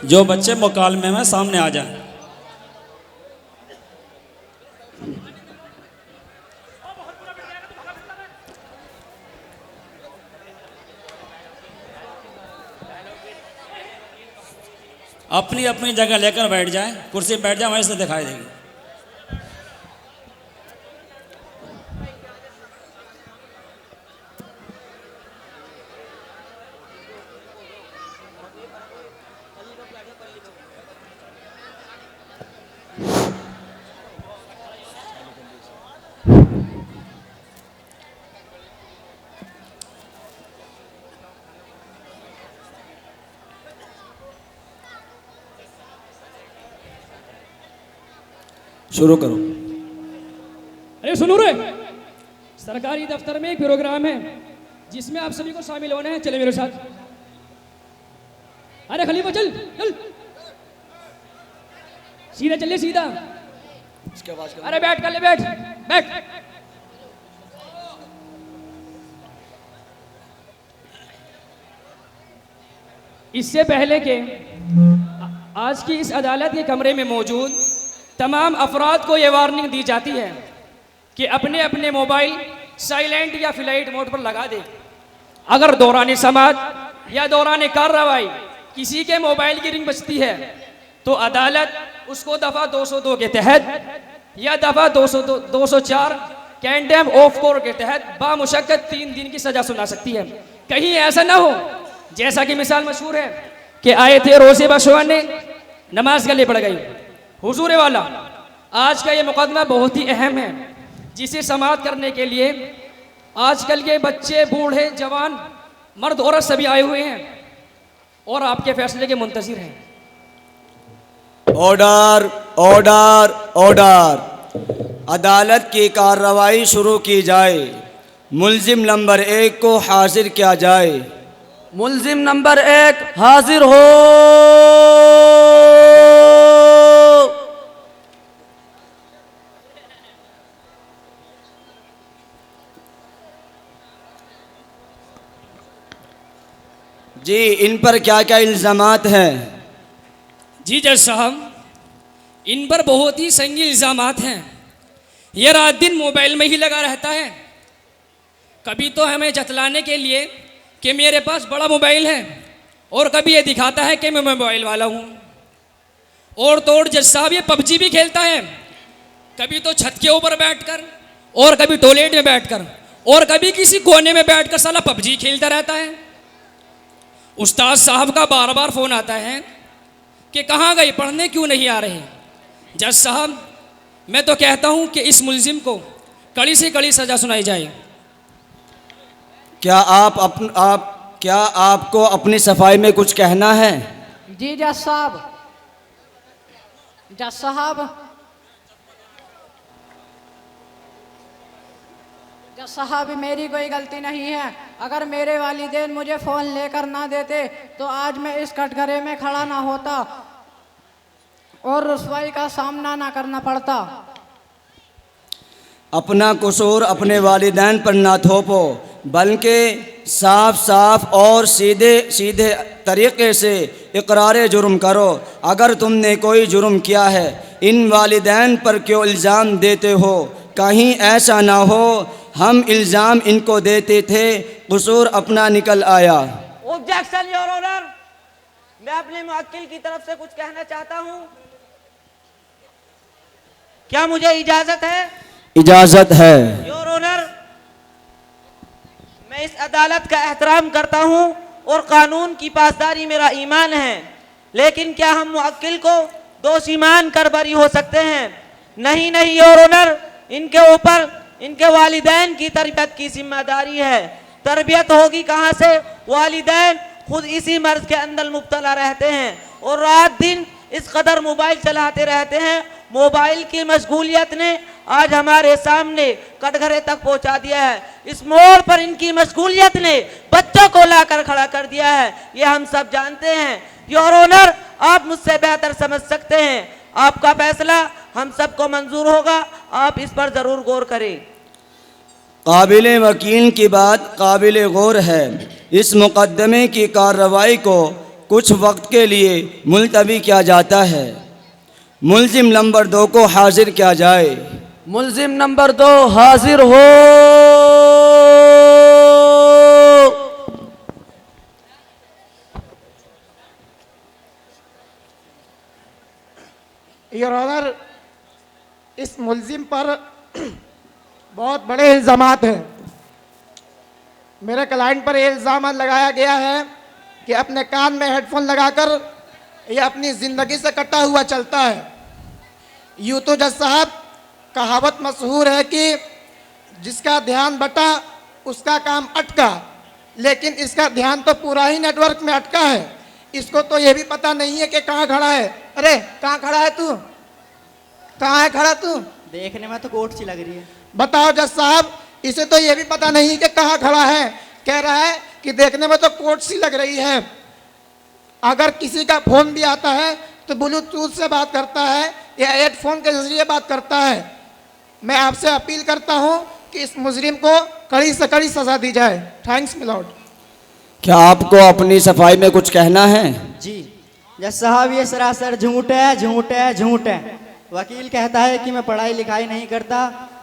जो बच्चे मुकालमे में सामने आ जाएं। अपनी अपनी जगह लेकर बैठ जाएं, कुर्सी पे बैठ जाए, वहीं से दिखाई देगी। शुरू करो। अरे सुनो रे, सरकारी दफ्तर में एक प्रोग्राम है जिसमें आप सभी को शामिल होना है। चले मेरे साथ। अरे खलीफा चल चल, सीधा चलिए सीधा। अरे बैठ कर ले, बैठ बैठ। इससे पहले के आज की इस अदालत के कमरे में मौजूद तमाम अफराद को यह वार्निंग दी जाती है कि अपने अपने मोबाइल साइलेंट या फ्लाइट मोड पर लगा दे। अगर दौरान समाअत या दौरान कार्रवाई किसी के मोबाइल की रिंग बजती है तो अदालत उसको दफ़ा 202 के तहत या दफ़ा 204 कैंडेम ऑफ कोर्ट के तहत बामुशक्कत 3 दिन की सजा सुना सकती है। कहीं ऐसा ना हो जैसा कि मिसाल मशहूर है कि आए थे रोज़े बशवा ने, नमाज गले पड़ गई। हुजूर वाला, आज का ये मुकदमा बहुत ही अहम है जिसे समाअत करने के लिए आजकल के बच्चे, बूढ़े, जवान, मर्द, औरत सभी आए हुए हैं और आपके फैसले के मुंतजिर हैं। Order order order. अदालत की कार्रवाई शुरू की जाए। मुल्जिम नंबर 1 को हाजिर किया जाए। मुल्जिम नंबर 1 हाजिर हो। जी, इन पर क्या क्या इल्ज़ामात हैं? जी जज साहब, इन पर बहुत ही संगीन इल्ज़ामात हैं। ये रात दिन मोबाइल में ही लगा रहता है। कभी तो हमें जतलाने के लिए कि मेरे पास बड़ा मोबाइल है और कभी ये दिखाता है कि मैं मोबाइल वाला हूँ। और तोड़ जज साहब ये पबजी भी खेलता है, कभी तो छत के ऊपर बैठकर और कभी टॉयलेट में बैठकर और कभी किसी कोने में बैठकर साला पबजी खेलता रहता है। उस्ताद साहब का बार बार फ़ोन आता है कि कहाँ गए, पढ़ने क्यों नहीं आ रहे। जज साहब, मैं तो कहता हूँ कि इस मुल्जिम को कड़ी से कड़ी सज़ा सुनाई जाए। क्या आपको अपनी सफाई में कुछ कहना है? जी जज साहब, जज साहब, जज साहब, मेरी कोई गलती नहीं है। अगर मेरे वालिदैन मुझे फ़ोन लेकर ना देते तो आज मैं इस कटघरे में खड़ा ना होता और रुसवाई का सामना ना करना पड़ता। अपना कसूर अपने वालिदैन पर ना थोपो, बल्कि साफ साफ और सीधे सीधे तरीक़े से इकरार जुर्म करो। अगर तुमने कोई जुर्म किया है, इन वालिदैन पर क्यों इल्ज़ाम देते हो? कहीं ऐसा ना हो हम इल्ज़ाम इनको देते थे, कसूर अपना निकल आया। ऑब्जेक्शन योर ऑनर, मैं अपने मुवक्किल की तरफ से कुछ कहना चाहता हूं। क्या मुझे इजाजत है? इजाज़त है। योर ऑनर, मैं इस अदालत का एहतराम करता हूं और कानून की पासदारी मेरा ईमान है, लेकिन क्या हम मुवक्किल को दोषी मान कर बरी हो सकते हैं? नहीं नहीं योर ऑनर, इनके ऊपर इनके वालिदैन की तरबियत की जिम्मेदारी है। तरबियत होगी कहाँ से? वालिदैन खुद इसी मर्ज के अंदर मुब्तला रहते हैं और रात दिन इस कदर मोबाइल चलाते रहते हैं। मोबाइल की मशगूलियत ने आज हमारे सामने कटघरे तक पहुंचा दिया है। इस मोड़ पर इनकी मशगूलियत ने बच्चों को लाकर खड़ा कर दिया है, ये हम सब जानते हैं। योर ऑनर, आप मुझसे बेहतर समझ सकते हैं। आपका फैसला हम सबको मंजूर होगा, आप इस पर ज़रूर गौर करें। काबिल वकील की बात काबिल गौर है। इस मुकदमे की कार्रवाई को कुछ वक्त के लिए मुलतवी किया जाता है। मुलजिम नंबर 2 को हाजिर किया जाए। मुल्जिम नंबर 2 हाजिर हो। योर ऑनर, इस मुलजिम पर बहुत बड़े इल्ज़ामात हैं। मेरे क्लाइंट पर यह इल्ज़ाम लगाया गया है कि अपने कान में हेडफोन लगाकर यह अपनी ज़िंदगी से कटा हुआ चलता है। यूँ तो जज साहब कहावत मशहूर है कि जिसका ध्यान बटा उसका काम अटका, लेकिन इसका ध्यान तो पूरा ही नेटवर्क में अटका है। इसको तो ये भी पता नहीं है कि कहाँ खड़ा है। अरे कहाँ खड़ा है तू? कहाँ है खड़ा तू? देखने में तो कोट सी लग रही है। बताओ जज साहब, इसे तो ये भी पता नहीं कि कहाँ खड़ा है। कह रहा है कि देखने में तो कोट सी लग रही है। अगर किसी का फोन भी आता है तो ब्लूटूथ से बात करता है या हेडफोन के जरिए बात करता है। मैं आपसे अपील करता हूँ कि इस मुजरिम को कड़ी से कड़ी सजा दी जाए। Thanks milord. क्या आपको अपनी सफाई में कुछ कहना है? जी जज साहब, ये सरासर झूठ है, झूठ है, झूठ है। वकील कहता है कि मैं पढ़ाई लिखाई नहीं करता,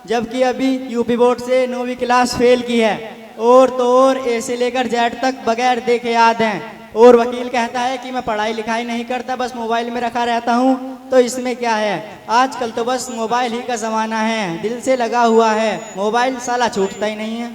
जबकि अभी यूपी बोर्ड से 9वीं क्लास फेल की है और तो और ए से लेकर जेड तक बगैर देखे याद हैं। और वकील कहता है कि मैं पढ़ाई लिखाई नहीं करता, बस मोबाइल में रखा रहता हूँ। तो इसमें क्या है, आजकल तो बस मोबाइल ही का ज़माना है, दिल से लगा हुआ है, मोबाइल साला छूटता ही नहीं है।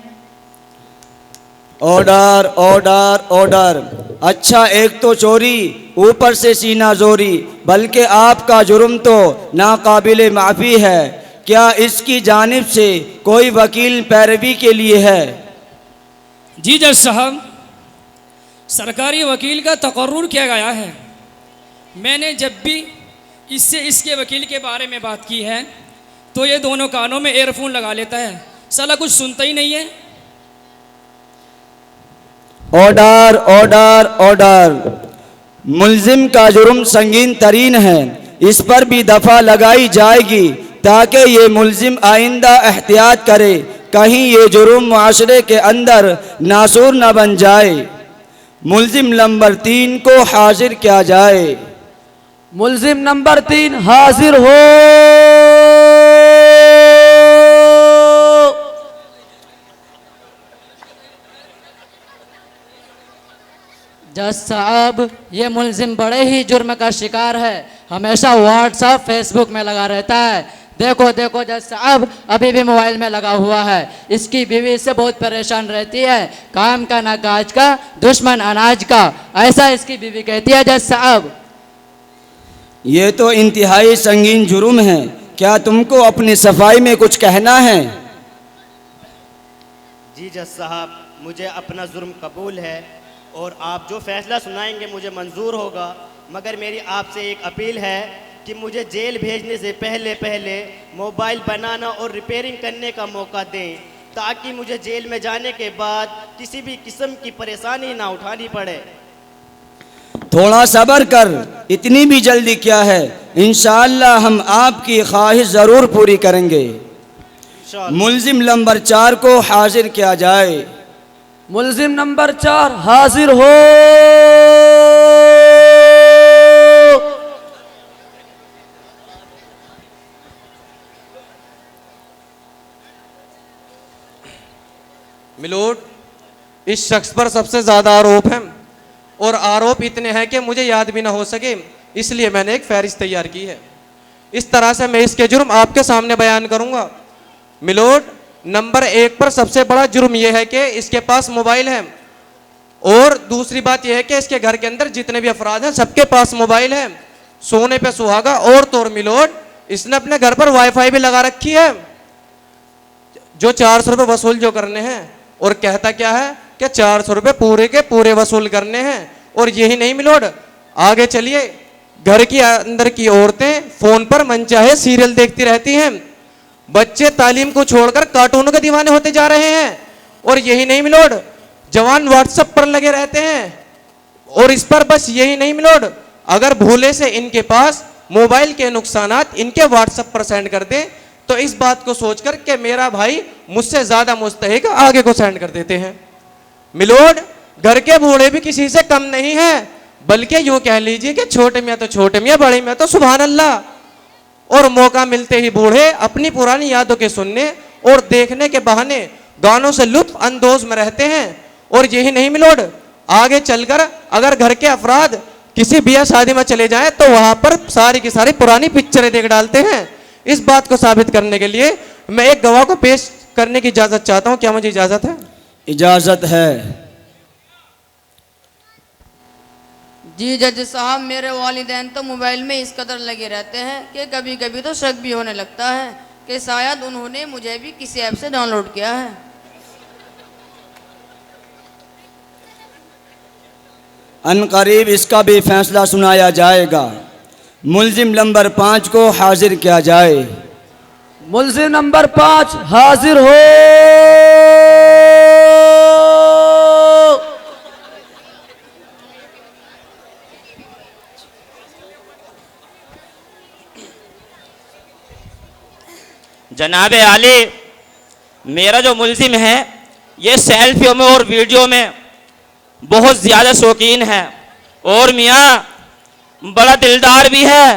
Order order order. अच्छा, एक तो चोरी, ऊपर से सीना जोरी, बल्कि आपका जुर्म तो नाकाबिले माफ़ी है। क्या इसकी जानिब से कोई वकील पैरवी के लिए है? जी जज साहब, सरकारी वकील का तकर्रुर किया गया है। मैंने जब भी इससे इसके वकील के बारे में बात की है तो ये दोनों कानों में एयरफोन लगा लेता है, साला कुछ सुनता ही नहीं है। Order order order. मुल्जिम का जुर्म संगीन तरीन है, इस पर भी दफ़ा लगाई जाएगी ताकि ये मुल्जिम आइंदा एहतियात करे, कहीं ये जुर्म माशरे के अंदर नासूर न बन जाए। मुल्जिम नंबर 3 को हाजिर किया जाए। मुल्जिम नंबर 3 हाजिर हो। जज साहब, ये मुलजिम बड़े ही जुर्म का शिकार है, हमेशा व्हाट्सएप फेसबुक में लगा रहता है। देखो देखो जज साहब, अभी भी मोबाइल में लगा हुआ है। इसकी बीवी इससे बहुत परेशान रहती है, काम का ना काज का, दुश्मन अनाज का, ऐसा इसकी बीवी कहती है। जज साहब, ये तो इंतहाई संगीन जुर्म है। क्या तुमको अपनी सफाई में कुछ कहना है? जी जज साहब, मुझे अपना जुर्म कबूल है और आप जो फैसला सुनाएंगे मुझे मंजूर होगा, मगर मेरी आपसे एक अपील है कि मुझे जेल भेजने से पहले मोबाइल बनाना और रिपेयरिंग करने का मौका दें, ताकि मुझे जेल में जाने के बाद किसी भी किस्म की परेशानी ना उठानी पड़े। थोड़ा सब्र कर, इतनी भी जल्दी क्या है, इंशाअल्लाह हम आपकी ख्वाहिश ज़रूर पूरी करेंगे। मुल्जिम नंबर 4 को हाजिर किया जाए। मुल्जिम नंबर 4 हाजिर हो। मिलोड, इस शख्स पर सबसे ज़्यादा आरोप हैं और आरोप इतने हैं कि मुझे याद भी ना हो सके, इसलिए मैंने एक फहरिस्त तैयार की है। इस तरह से मैं इसके जुर्म आपके सामने बयान करूंगा। मिलोड, नंबर 1 पर सबसे बड़ा जुर्म यह है कि इसके पास मोबाइल है, और दूसरी बात यह है कि इसके घर के अंदर जितने भी अफराद हैं सबके पास मोबाइल है। सोने पे सुहागा, और तो और मिलोड, इसने अपने घर पर वाईफाई भी लगा रखी है, जो 400 रुपये वसूल जो करने हैं, और कहता क्या है कि 400 रुपये पूरे के पूरे वसूल करने हैं। और यही नहीं मिलोड, आगे चलिए, घर के अंदर की औरतें फोन पर मनचाहे सीरियल देखती रहती हैं, बच्चे तालीम को छोड़कर कार्टूनों के दीवाने होते जा रहे हैं। और यही नहीं मिलोड, जवान व्हाट्सएप पर लगे रहते हैं। और इस पर बस यही नहीं मिलोड, अगर भूले से इनके पास मोबाइल के नुकसानात इनके व्हाट्सएप पर सेंड कर दें तो इस बात को सोचकर कि मेरा भाई मुझसे ज्यादा मुस्तहिक आगे को सेंड कर देते हैं। मिलोड, घर के बूढ़े भी किसी से कम नहीं है, बल्कि यूं कह लीजिए कि छोटे मियाँ तो छोटे मियाँ, बड़े मियाँ तो सुभान अल्लाह। और मौका मिलते ही बूढ़े अपनी पुरानी यादों के सुनने और देखने के बहाने गानों से लुत्फ अंदोज में रहते हैं। और यही नहीं मिलोड, आगे चलकर अगर घर के अफराद किसी ब्याह शादी में चले जाएं तो वहां पर सारी की सारी पुरानी पिक्चरें देख डालते हैं। इस बात को साबित करने के लिए मैं एक गवाह को पेश करने की इजाजत चाहता हूं। क्या मुझे इजाजत है? इजाज़त है। जी जज साहब, मेरे वालिदैन तो मोबाइल में इस कदर लगे रहते हैं कि कभी कभी तो शक भी होने लगता है कि शायद उन्होंने मुझे भी किसी ऐप से डाउनलोड किया है। अनकरीब इसका भी फैसला सुनाया जाएगा। मुल्जिम नंबर 5 को हाजिर किया जाए। मुल्जिम नंबर 5 हाजिर हो। जनाब आली, मेरा जो मुल्जिम है ये सेल्फियों में और वीडियो में बहुत ज़्यादा शौकीन है और मियाँ बड़ा दिलदार भी है।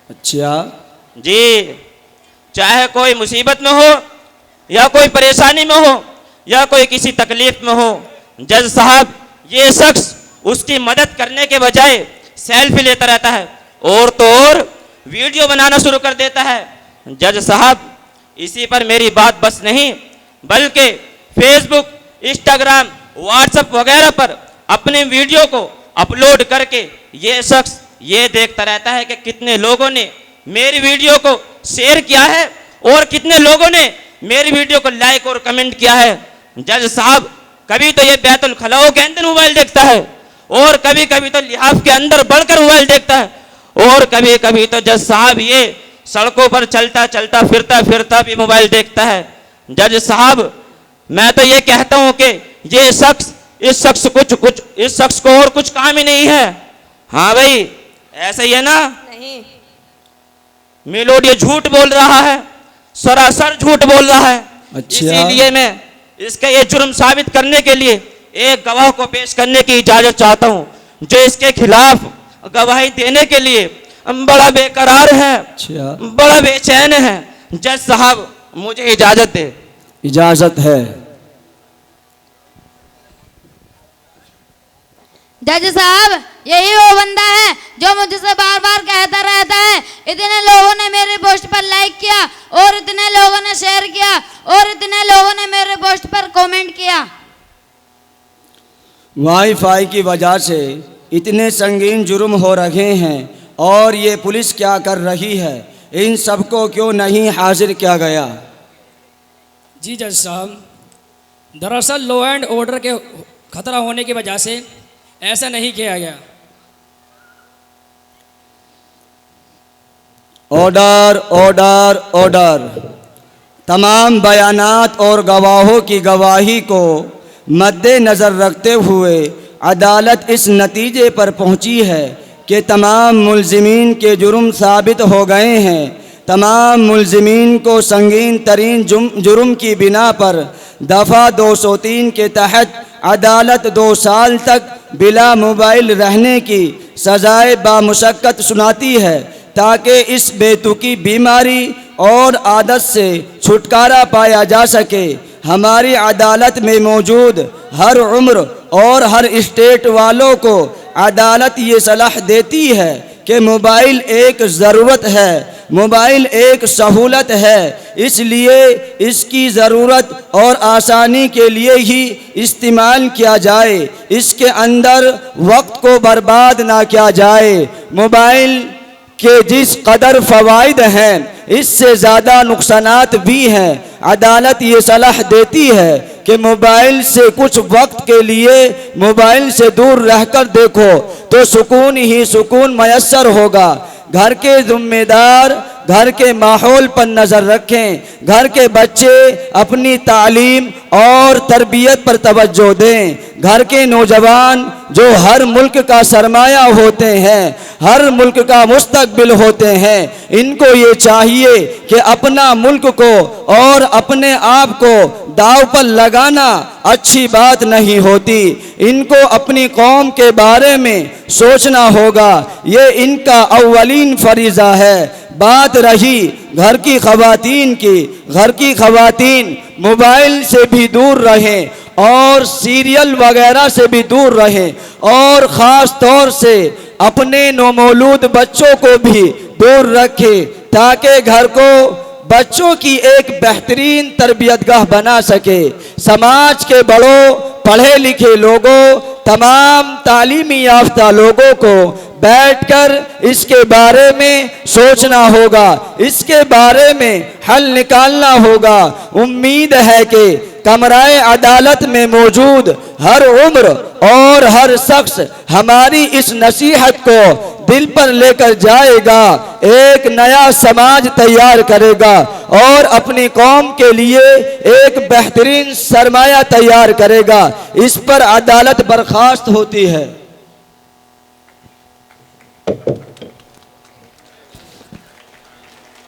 अच्छा जी, चाहे कोई मुसीबत में हो या कोई परेशानी में हो या कोई किसी तकलीफ में हो, जज साहब ये शख्स उसकी मदद करने के बजाय सेल्फी लेता रहता है और तो और वीडियो बनाना शुरू कर देता है। जज साहब, इसी पर मेरी बात बस नहीं, बल्कि फेसबुक, इंस्टाग्राम, व्हाट्सएप वगैरह पर अपने वीडियो को अपलोड करके ये शख्स ये देखता रहता है कि कितने लोगों ने मेरी वीडियो को शेयर किया है और कितने लोगों ने मेरी वीडियो को लाइक और कमेंट किया है। जज साहब, कभी तो ये बैतुल खलाओं के अंदर मोबाइल देखता है और कभी कभी तो लिहाफ के अंदर बढ़कर मोबाइल देखता है और कभी कभी तो जज साहब ये सड़कों पर चलता चलता फिरता फिरता भी मोबाइल देखता है। जज साहब, मैं तो ये कहता हूं कि ये शख्स इस शख्स को और कुछ काम ही नहीं है। हाँ भाई, ऐसा ही है ना? नहीं, मिलोड ये झूठ बोल रहा है, सरासर झूठ बोल रहा है। अच्छा। इसीलिए मैं इसका ये जुर्म साबित करने के लिए एक गवाह को पेश करने की इजाजत चाहता हूं जो इसके खिलाफ गवाही देने के लिए बड़ा बेकरार है। अच्छा। बड़ा बेचैन है। जज साहब, मुझे इजाजत दे। इजाज़त है। जज साहब, यही वो बंदा है जो मुझसे बार बार कहता रहता है इतने लोगों ने मेरे पोस्ट पर लाइक किया और इतने लोगों ने शेयर किया और इतने लोगों ने मेरे पोस्ट पर कमेंट किया। वाईफाई की वजह से इतने संगीन जुर्म हो रहे हैं और ये पुलिस क्या कर रही है? इन सबको क्यों नहीं हाजिर किया गया? जी जज साहब, दरअसल लॉ एंड ऑर्डर के खतरा होने की वजह से ऐसा नहीं किया गया। Order order order. तमाम बयानात और गवाहों की गवाही को मद्देनज़र रखते हुए अदालत इस नतीजे पर पहुंची है कि तमाम मुल्ज़िमीन के जुर्म साबित हो गए हैं। तमाम मुल्ज़िमीन को संगीन तरीन जुर्म की बिना पर दफ़ा 203 के तहत अदालत 2 साल तक बिला मोबाइल रहने की सज़ाए बामुशक्क़त सुनाती है ताकि इस बेतुकी बीमारी और आदत से छुटकारा पाया जा सके। हमारी अदालत में मौजूद हर उम्र और हर स्टेट वालों को अदालत ये सलाह देती है कि मोबाइल एक ज़रूरत है, मोबाइल एक सहूलत है, इसलिए इसकी ज़रूरत और आसानी के लिए ही इस्तेमाल किया जाए। इसके अंदर वक्त को बर्बाद ना किया जाए। मोबाइल के जिस कदर फ़वाइद हैं इससे ज़्यादा नुकसानात भी हैं। अदालत ये सलाह देती है कि मोबाइल से कुछ वक्त के लिए मोबाइल से दूर रहकर देखो तो सुकून ही सुकून मयस्सर होगा। घर के जिम्मेदार घर के माहौल पर नज़र रखें। घर के बच्चे अपनी तालीम और तरबियत पर तवज्जो दें। घर के नौजवान जो हर मुल्क का सरमाया होते हैं, हर मुल्क का मुस्तकबिल होते हैं, इनको ये चाहिए कि अपना मुल्क को और अपने आप को दाव पर लगाना अच्छी बात नहीं होती। इनको अपनी कौम के बारे में सोचना होगा, ये इनका अव्वलीन फरीज़ा है। बात रही घर की ख़वातीन की, घर की ख़वातीन मोबाइल से भी दूर रहें और सीरियल वगैरह से भी दूर रहें और ख़ास तौर से अपने नौमौलूद बच्चों को भी दूर रखें ताकि घर को बच्चों की एक बेहतरीन तरबियतगाह बना सके। समाज के बड़ों, पढ़े लिखे लोगों, तमाम तालीमी याफ्ता लोगों को बैठकर इसके बारे में सोचना होगा, इसके बारे में हल निकालना होगा। उम्मीद है कि कमराए अदालत में मौजूद हर उम्र और हर शख्स हमारी इस नसीहत को दिल पर लेकर जाएगा, एक नया समाज तैयार करेगा और अपनी कौम के लिए एक बेहतरीन सरमाया तैयार करेगा। इस पर अदालत बर्खास्त होती है।